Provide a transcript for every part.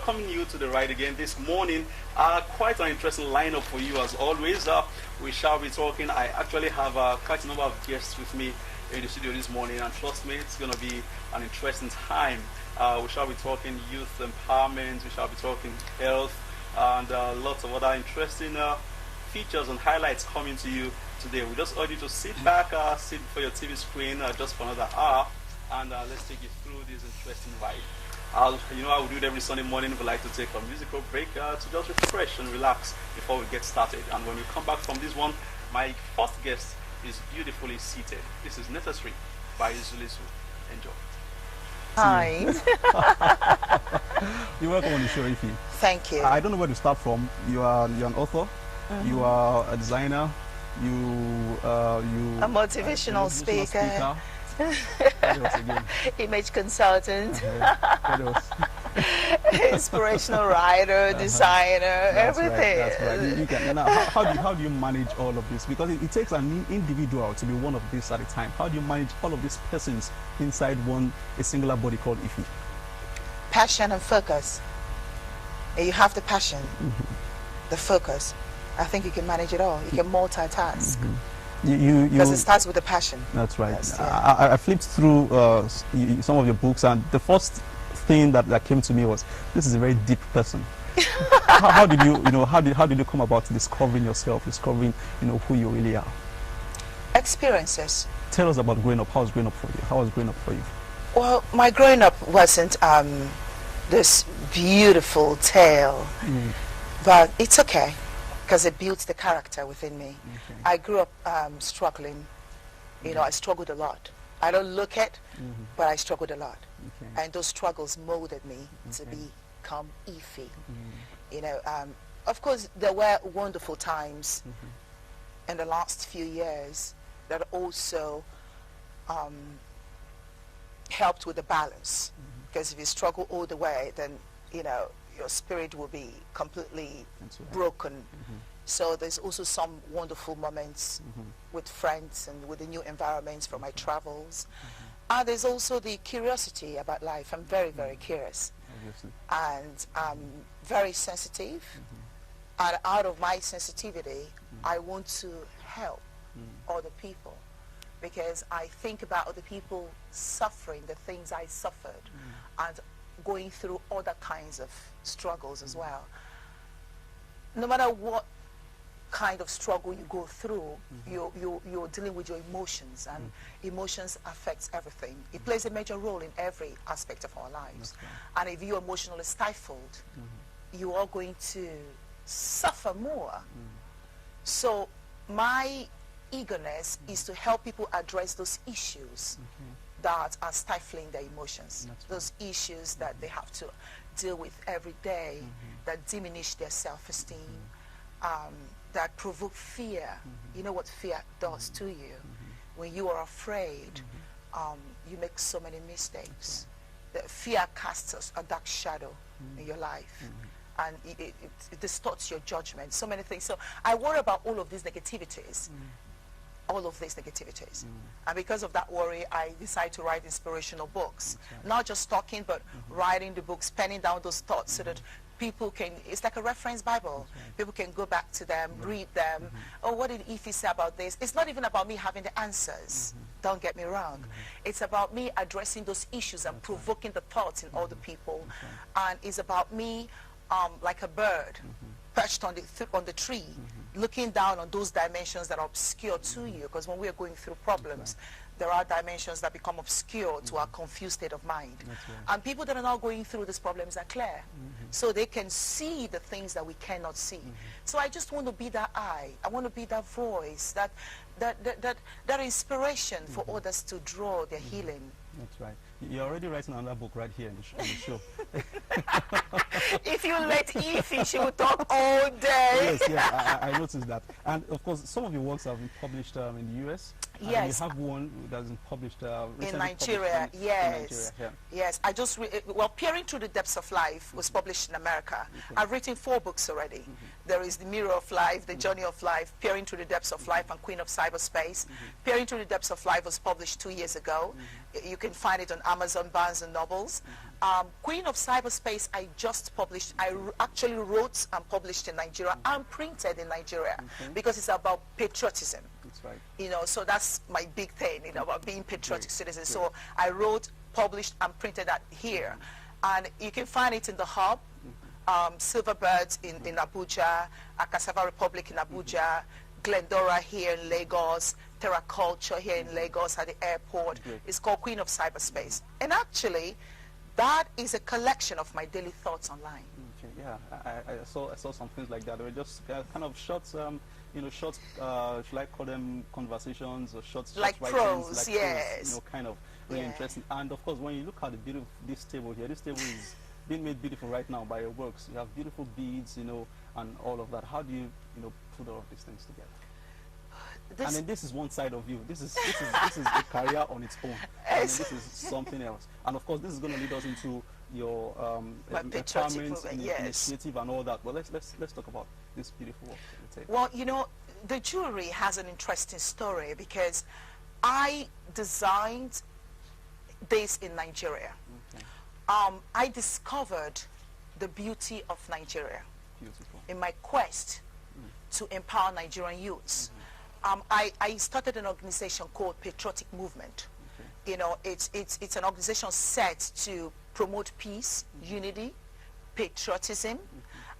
welcoming you to the ride again this morning. Quite an interesting lineup for you as always. We shall be talking. I actually have quite a number of guests with me in the studio this morning, and trust me, it's going to be an interesting time. We shall be talking youth empowerment, we shall be talking health, and lots of other interesting features and highlights coming to you today. We just urge you to sit back, sit for your TV screen just for another hour, and let's take you through this interesting ride. You know, I will do it every Sunday morning. We like to take a musical break to just refresh and relax before we get started. And when we come back from this one, my first guest is beautifully seated. This is Necessary by Zulisu. Enjoy. Hi. You're welcome on the show, Eeefy. Thank you. I don't know where to start from. You're an author. You are a designer. A motivational speaker. What else again? Image consultant. What else? Inspirational writer, designer, everything. Right, that's right. You can, now, how do you manage all of this? Because it takes an individual to be one of these at a time. How do you manage all of these persons inside a singular body called Eeefy? Passion and focus. You have the passion, the focus. I think you can manage it all. You can multitask. Because it starts with the passion. That's right. Yes, yeah. I flipped through some of your books, and the first thing that came to me was, this is a very deep person. how did you come about discovering yourself, discovering who you really are? Experiences. Tell us about growing up. How was growing up for you? How was growing up for you? Well, my growing up wasn't this beautiful tale, but it's okay, because it built the character within me. Okay. I grew up struggling. I struggled a lot. I don't look it, but I struggled a lot. Okay. And those struggles molded me to become Eeefy. Of course, there were wonderful times in the last few years that also helped with the balance. Because if you struggle all the way, then your spirit will be completely broken. So there's also some wonderful moments with friends and with the new environments from my travels. And there's also the curiosity about life. I'm very, very curious. Obviously. And I'm very sensitive. And out of my sensitivity, I want to help other people. Because I think about other people suffering the things I suffered and going through other kinds of struggles as well. No matter what kind of struggle you go through, you're dealing with your emotions, and emotions affects everything. It plays a major role in every aspect of our lives. And if you're emotionally stifled, you are going to suffer more. So my eagerness is to help people address those issues that are stifling their emotions, those issues that they have to deal with every day, that diminish their self-esteem, that provoke fear. You know what fear does to you? When you are afraid, you make so many mistakes. The fear casts a dark shadow in your life. And it distorts your judgment, so many things. So I worry about all of these negativities. And because of that worry, I decided to write inspirational books. Not just talking, but writing the books, penning down those thoughts so that people can, it's like a reference Bible. People can go back to them, read them. Oh, what did Eeefy say about this? It's not even about me having the answers. Don't get me wrong. It's about me addressing those issues and provoking the thoughts in other people. And it's about me, like a bird, perched on the tree, looking down on those dimensions that are obscure to you. Because when we are going through problems, there are dimensions that become obscure to our confused state of mind. And people that are not going through these problems are clear. So they can see the things that we cannot see. So I just want to be that eye. I want to be that voice, that inspiration for others to draw their healing. That's right. You're already writing another book right here in the show. If you let Eeefy, she will talk all day. Yes, yeah, I noticed that. And of course, some of your works have been published in the US. And Yes. you have one that's been published recently In Nigeria, published yes. in Nigeria, yeah. Yes, I just, well, Peering Through the Depths of Life was published in America. I've written 4 books already. There is The Mirror of Life, The Journey of Life, Peering Through the Depths of Life, and Queen of Cyberspace. Peering Through the Depths of Life was published 2 years ago. You can find it on Amazon, Barnes and Nobles. Queen of Cyberspace, I just published. I actually wrote and published in Nigeria and printed in Nigeria because it's about patriotism. That's right. You know, so that's my big thing, you know, about being patriotic Great. citizens. Great. So I wrote, published, and printed that here. And you can find it in the hub, Silverbirds in Abuja, Cassava Republic in Abuja, Glendora here in Lagos, Terra Culture here in Lagos at the airport. Great. It's called Queen of Cyberspace. And actually, that is a collection of my daily thoughts online. Okay, yeah, I saw some things like that. They were just kind of short, you know, short, should I call them conversations or short Like writings, prose, like yes. prose, you know, kind of really Yeah. interesting. And of course, when you look at the beauty of this table here, this table is being made beautiful right now by your works. You have beautiful beads, you know, and all of that. How do you know, put all of these things together? And then this is one side of you. This is a career on its own. And then this is something else. And of course, this is going to lead us into your My patriotic empowerment movement, yes. initiative and all that. But let's talk about this beautiful work. Well, you know, the jewelry has an interesting story because I designed this in Nigeria. Okay. I discovered the beauty of Nigeria Beautiful. in my quest to empower Nigerian youths. I started an organization called Patriotic Movement. Okay. You know, it's an organization set to promote peace, unity, patriotism,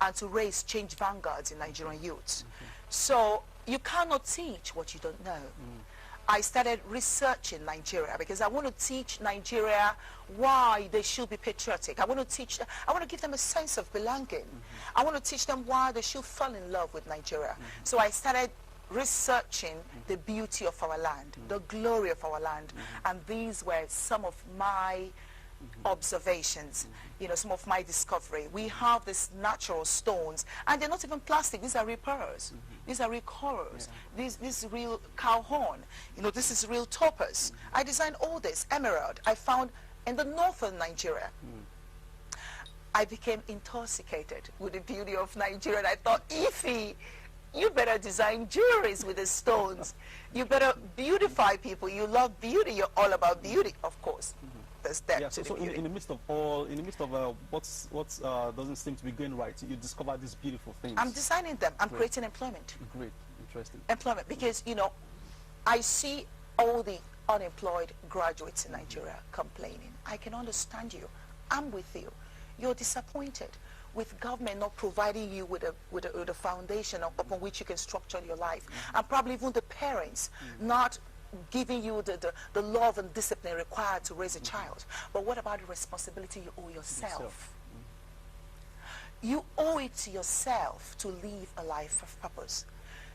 and to raise change vanguards in Nigerian youths. So you cannot teach what you don't know. I started researching Nigeria because I want to teach Nigeria why they should be patriotic. I want to give them a sense of belonging. I want to teach them why they should fall in love with Nigeria. So I started researching the beauty of our land, the glory of our land. And these were some of my observations, you know, some of my discovery. We have these natural stones, and they're not even plastic. These are real pearls. These are real corals. This is real cow horn. You know, this is real topaz. I designed all this. Emerald I found in the northern Nigeria. I became intoxicated with the beauty of Nigeria, and I thought, Eeefy, you better design jewelries with the stones. You better beautify people. You love beauty. You're all about beauty, of course. There's depth Yeah, to the so beauty. in the midst of what doesn't seem to be going right, you discover these beautiful things. I'm designing them. I'm Great. creating employment. Great, interesting. Employment, because, you know, I see all the unemployed graduates in Nigeria complaining. I can understand you. I'm with you. You're disappointed with government not providing you with a foundation upon which you can structure your life, and probably even the parents not giving you the love and discipline required to raise a child. But what about the responsibility you owe yourself? You owe it to yourself to live a life of purpose.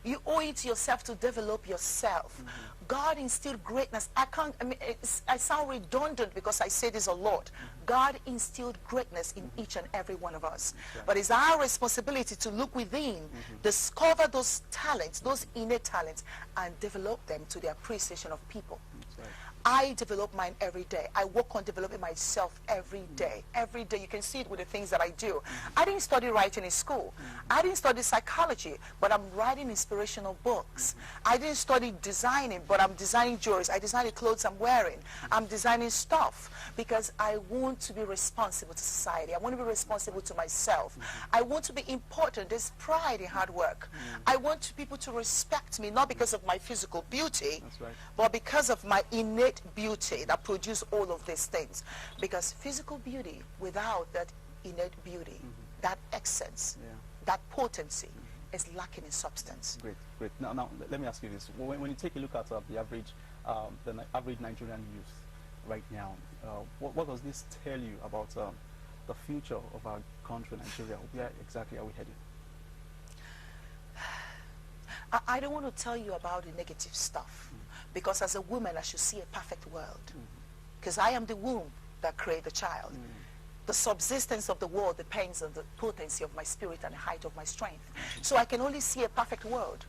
You owe it to yourself to develop yourself. God instilled greatness. I sound redundant because I say this a lot. God instilled greatness in each and every one of us. But it's our responsibility to look within, discover those talents, those innate talents, and develop them to the appreciation of people. Right. I develop mine every day. I work on developing myself every day. Every day. You can see it with the things that I do. I didn't study writing in school. I didn't study psychology, but I'm writing inspirational books. I didn't study designing, but I'm designing jewelry. I design the clothes I'm wearing. I'm designing stuff because I want to be responsible to society. I want to be responsible to myself. I want to be important. There's pride in hard work. I want people to respect me, not because of my physical beauty, That's right. but because of my innate beauty that produce all of these things. Because physical beauty without that innate beauty, that essence, that potency is lacking in substance. Great, great. Now let me ask you this: when you take a look at the average Nigerian youth right now, what does this tell you about the future of our country, Nigeria? Where exactly are we heading? I don't want to tell you about the negative stuff, because as a woman I should see a perfect world, because I am the womb that created the child. The subsistence of the world depends on the potency of my spirit and the height of my strength. So I can only see a perfect world.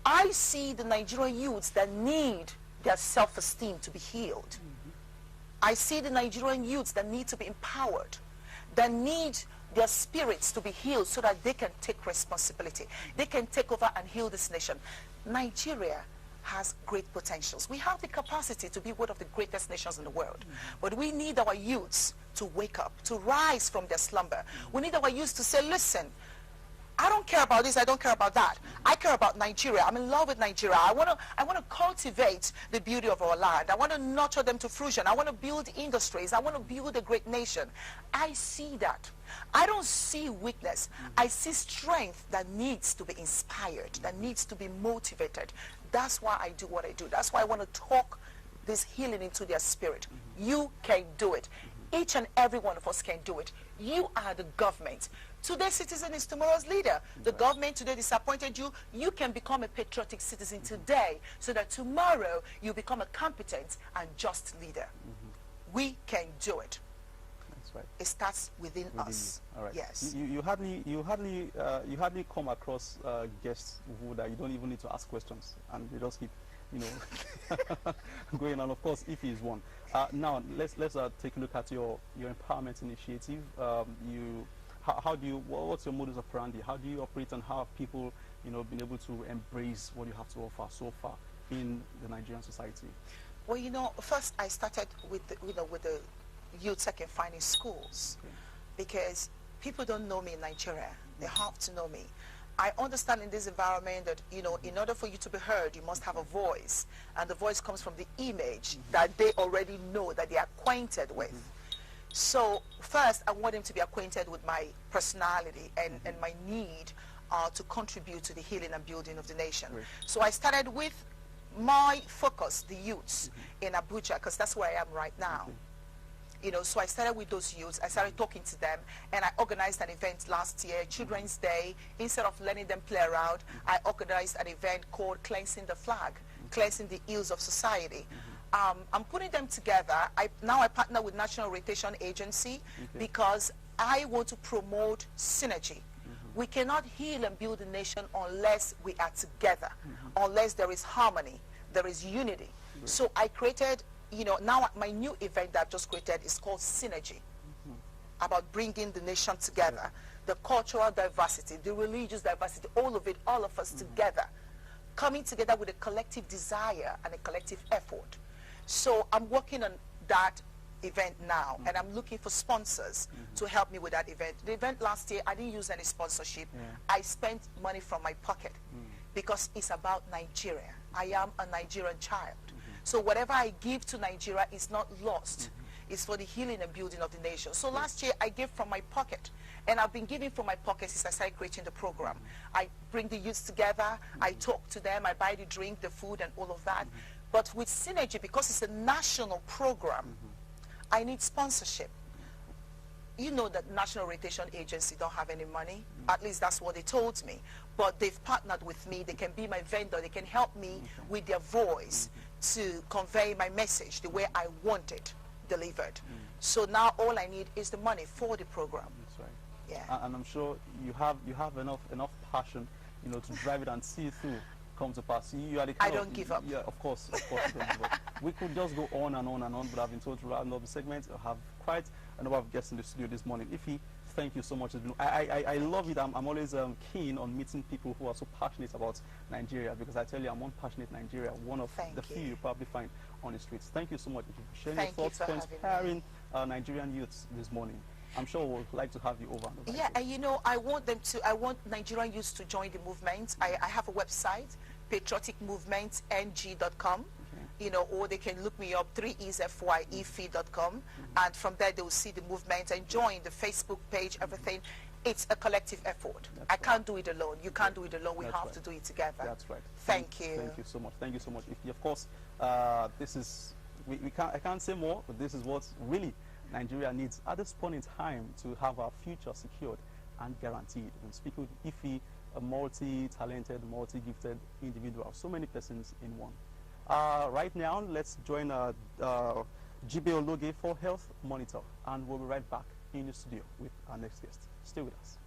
I see the Nigerian youths that need their self-esteem to be healed. I see the Nigerian youths that need to be empowered, that need their spirits to be healed so that they can take responsibility. They can take over and heal this nation. Nigeria has great potentials. We have the capacity to be one of the greatest nations in the world. But we need our youths to wake up, to rise from their slumber. We need our youths to say, listen, I don't care about this, I don't care about that. I care about Nigeria. I'm in love with Nigeria. I want to cultivate the beauty of our land. I want to nurture them to fruition. I want to build industries. I want to build a great nation. I see that. I don't see weakness. I see strength that needs to be inspired, that needs to be motivated. That's why I do what I do. That's why I want to talk this healing into their spirit. You can do it. Each and every one of us can do it. You are the government. Today's citizen is tomorrow's leader. The government today disappointed you. You can become a patriotic citizen today so that tomorrow you become a competent and just leader. We can do it. That's right. It starts within us. You. All right. Yes. You hardly come across guests who that you don't even need to ask questions, and they just keep, going on. Of course, Eeefy is one. Now let's take a look at your empowerment initiative. How do you, what's your modus operandi? How do you operate, and how have people, been able to embrace what you have to offer so far in the Nigerian society? Well, first I started with the youths I can find in schools, because people don't know me in Nigeria. They have to know me. I understand in this environment that, in order for you to be heard, you must have a voice. And the voice comes from the image that they already know, that they are acquainted with. So first, I want them to be acquainted with my personality and my need to contribute to the healing and building of the nation. Right. So I started with my focus, the youths in Abuja, because that's where I am right now. So I started with those youths. I started talking to them, and I organized an event last year, Children's Day. Instead of letting them play around, I organized an event called Cleansing the Flag, Cleansing the Ills of Society. I'm putting them together. Now I partner with National Rotation Agency because I want to promote synergy. We cannot heal and build a nation unless we are together, unless there is harmony, there is unity. So I created, now my new event that I've just created is called Synergy, about bringing the nation together, the cultural diversity, the religious diversity, all of it, all of us together, coming together with a collective desire and a collective effort. So I'm working on that event now, and I'm looking for sponsors to help me with that event. The event last year, I didn't use any sponsorship. I spent money from my pocket because it's about Nigeria. I am a Nigerian child. So whatever I give to Nigeria is not lost. It's for the healing and building of the nation. So last year, I gave from my pocket. And I've been giving from my pocket since I started creating the program. I bring the youths together. I talk to them. I buy the drink, the food, and all of that. But with Synergy, because it's a national program, I need sponsorship. You know that National Rotation Agency don't have any money. At least that's what they told me. But they've partnered with me. They can be my vendor. They can help me with their voice to convey my message the way I want it delivered. So now all I need is the money for the program. That's right. Yeah. And I'm sure you have enough passion, to drive it and see it through come to pass. You are the kind I don't give up. Yeah, of course you don't give up. We could just go on and on and on, but I've been told to round up the segment. I have quite a number of guests in the studio this morning. Eeefy, thank you so much. I love it. I'm always keen on meeting people who are so passionate about Nigeria, because I tell you, I'm one passionate Nigeria, one of the few you probably find on the streets. Thank you so much for sharing your thoughts, for inspiring Nigerian youths this morning. I'm sure we'll like to have you over. Yeah, and I want Nigerian youths to join the movement. I have a website, patrioticmovementng.com. Or they can look me up, 3EFY, Eeefy.com, and from there they will see the movement and join the Facebook page, everything. It's a collective effort. I can't do it alone. You can't do it alone. We have to do it together. That's right. Thank you. Thank you so much. Thank you so much. Eeefy, of course, this is, I can't say more, but this is what really Nigeria needs at this point in time to have our future secured and guaranteed. And speaking with Eeefy, a multi-talented, multi-gifted individual, so many persons in one. Right now, let's join Jibe Ologe for Health Monitor, and we'll be right back in the studio with our next guest. Stay with us.